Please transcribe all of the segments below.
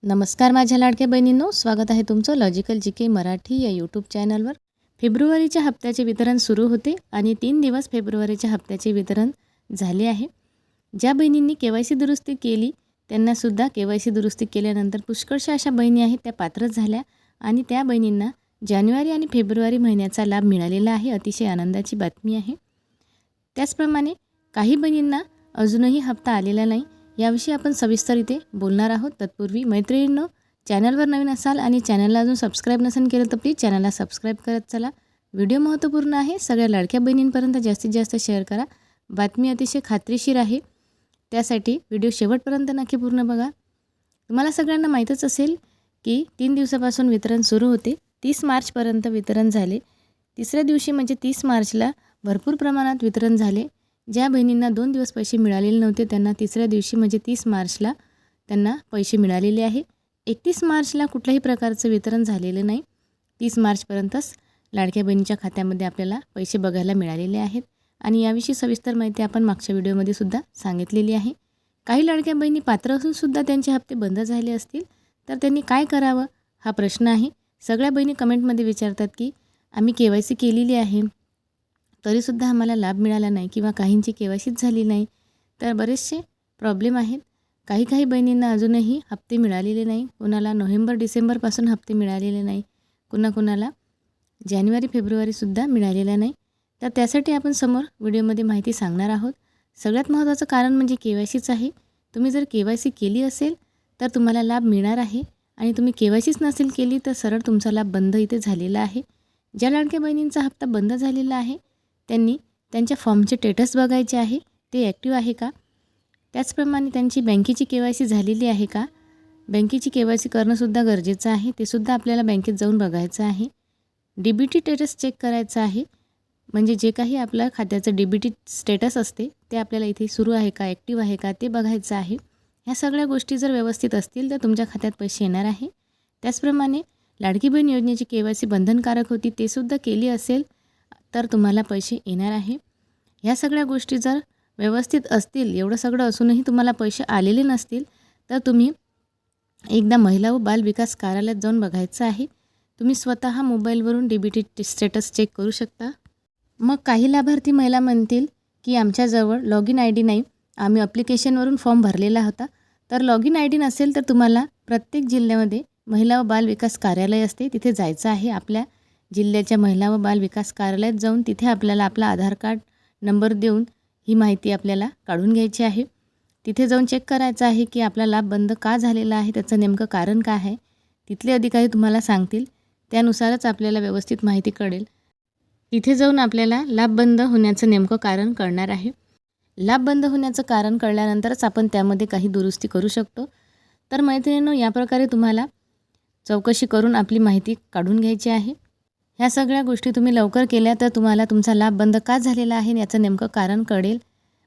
नमस्कार माझ्या लाडक्या बहिणींनो, स्वागत आहे तुमचं लॉजिकल जी के मराठी या यूट्यूब चॅनलवर। फेब्रुवारीच्या हप्त्याचे वितरण सुरू होते आणि 3 दिवस फेब्रुवारीच्या हप्त्याचे वितरण झाले आहे। ज्या बहिणींनी केवायसी दुरुस्ती केली त्यांनासुद्धा केवायसी दुरुस्ती केल्यानंतर पुष्कळशा अशा बहिणी आहेत त्या पात्र झाल्या आणि त्या बहिणींना जानेवारी आणि फेब्रुवारी महिन्याचा लाभ मिळालेला आहे। अतिशय आनंदाची बातमी आहे। त्याचप्रमाणे काही बहिणींना अजूनही हप्ता आलेला नाही, याविषयी आपण सविस्तर इथे बोलणार आहोत। तत्पूर्वी मैत्रिणींनो, चॅनलवर नवीन असाल आणि चॅनलला अजून सबस्क्राईब नसेल केलं तर प्लीज चॅनलला सबस्क्राईब करत चला। व्हिडिओ महत्त्वपूर्ण आहे, सगळ्या लाडक्या बहिणींपर्यंत जास्तीत जास्त शेअर करा। बातमी अतिशय खात्रीशीर आहे, त्यासाठी व्हिडिओ शेवटपर्यंत नक्की पूर्ण बघा। तुम्हाला सगळ्यांना माहीतच असेल की 3 दिवसापासून वितरण सुरू होते। 30 मार्चपर्यंत वितरण झाले। तिसऱ्या दिवशी म्हणजे 30 मार्चला भरपूर प्रमाणात वितरण झाले। ज्या बहिणींना 2 दिवस पैसे मिळालेले नव्हते त्यांना तिसऱ्या दिवशी म्हणजे 30 मार्चला त्यांना पैसे मिळालेले आहे। 31 मार्चला कुठल्याही प्रकारचं वितरण झालेलं नाही। 30 मार्चपर्यंतच लाडक्या बहिणीच्या खात्यामध्ये आपल्याला पैसे बघायला मिळालेले आहेत आणि याविषयी सविस्तर माहिती आपण मागच्या व्हिडिओमध्ये सुद्धा सांगितलेली आहे। काही लाडक्या बहिणी पात्र असून सुद्धा त्यांचे हप्ते बंद झाले असतील तर त्यांनी काय करावं हा प्रश्न आहे। सगळ्या बहिणी कमेंटमध्ये विचारतात की आम्ही केवायसी केलेली आहे तरीसुद्धा आम्हाला लाभ मिळाला नाही किंवा काहींची केवायसीच झाली नाही, तर बरेचसे प्रॉब्लेम आहेत। काही बहिणींना अजूनही हप्ते मिळालेले नाही। कोणाला नोव्हेंबर डिसेंबरपासून हप्ते मिळालेले नाही, कुणाला जानेवारी फेब्रुवारीसुद्धा मिळालेला नाही। तर त्यासाठी आपण समोर व्हिडिओमध्ये माहिती सांगणार आहोत। सगळ्यात महत्त्वाचं कारण म्हणजे केवायसीच आहे। तुम्ही जर केवायसी केली असेल तर तुम्हाला लाभ मिळणार आहे आणि तुम्ही केवायसीच नसेल केली तर सरळ तुमचा लाभ बंद इथे झालेला आहे। ज्या लाडक्या बहिणींचा हप्ता बंद झालेला आहे त्यांनी त्यांच्या फॉर्मचे स्टेटस बघायचे आहे, ते ॲक्टिव्ह आहे का। त्याचप्रमाणे त्यांची बँकेची केवायसी झालेली आहे का। बँकेची केवायसी करणंसुद्धा गरजेचं आहे, ते सुद्धा आपल्याला बँकेत जाऊन बघायचं आहे। DBT स्टेटस चेक करायचं आहे, म्हणजे जे काही आपल्या खात्याचं DBT स्टेटस असते ते आपल्याला इथे सुरू आहे का, ॲक्टिव्ह आहे का ते बघायचं आहे। ह्या सगळ्या गोष्टी जर व्यवस्थित असतील तर तुमच्या खात्यात पैसे येणार आहे। त्याचप्रमाणे लाडकी बहीण योजनेची केवायसी बंधनकारक होती, ते सुद्धा केली असेल तर तुम्हाला पैसे येणार आहे। ह्या सगळ्या गोष्टी जर व्यवस्थित असतील, एवढं सगळं असूनही तुम्हाला पैसे आलेले नसतील तर तुम्ही एकदा महिला व बाल विकास कार्यालयात जाऊन बघायचं आहे। तुम्ही स्वतः मोबाईलवरून DBT स्टेटस चेक करू शकता। मग काही लाभार्थी महिला म्हणतील की आमच्याजवळ लॉगिन ID नाही, आम्ही ॲप्लिकेशनवरून फॉर्म भरलेला होता। तर लॉगिन ID नसेल तर तुम्हाला प्रत्येक जिल्ह्यामध्ये महिला व बाल विकास कार्यालय असते, तिथे जायचं आहे। आपल्या जिल्ह्याच्या महिला व बाल विकास कार्यालयात जाऊन तिथे आपल्याला आपला आधार कार्ड नंबर देऊन ही माहिती आपल्याला काढून घ्यायची आहे। तिथे जाऊन चेक करायचं आहे की आपला लाभ बंद का झालेला आहे, त्याचं नेमकं कारण काय आहे। तिथले अधिकारी तुम्हाला सांगतील, त्यानुसारच आपल्याला व्यवस्थित माहिती कळेल। तिथे जाऊन आपल्याला लाभ बंद होण्याचं नेमकं कारण कळणार आहे। लाभ बंद होण्याचं कारण कळल्यानंतरच आपण त्यामध्ये काही दुरुस्ती करू शकतो। तर मैत्रिणींनो, या प्रकारे तुम्हाला चौकशी करून आपली माहिती काढून घ्यायची आहे। ह्या सगळ्या गोष्टी तुम्ही लवकर केल्या तर तुम्हाला तुमचा लाभ बंद का झालेला आहे याचं नेमकं कारण कळेल।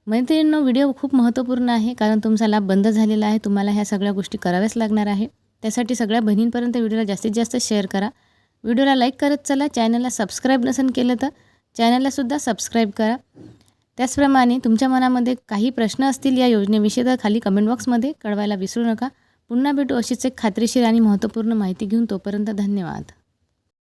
मैत्रिणींनो, व्हिडिओ खूप महत्त्वपूर्ण आहे, कारण तुमचा लाभ बंद झालेला आहे, तुम्हाला ह्या सगळ्या गोष्टी कराव्याच लागणार आहे। त्यासाठी सगळ्या बहिणींपर्यंत व्हिडिओला जास्तीत जास्त शेअर करा। व्हिडिओला लाईक करत चला। चॅनलला सबस्क्राईब नसेल केलं तर चॅनललासुद्धा सबस्क्राईब करा। त्याचप्रमाणे तुमच्या मनामध्ये काही प्रश्न असतील या योजनेविषयी तर खाली कमेंट बॉक्समध्ये कळवायला विसरू नका। पुन्हा भेटू अशीच एक खात्रीशीर आणि महत्त्वपूर्ण माहिती घेऊन, तोपर्यंत धन्यवाद।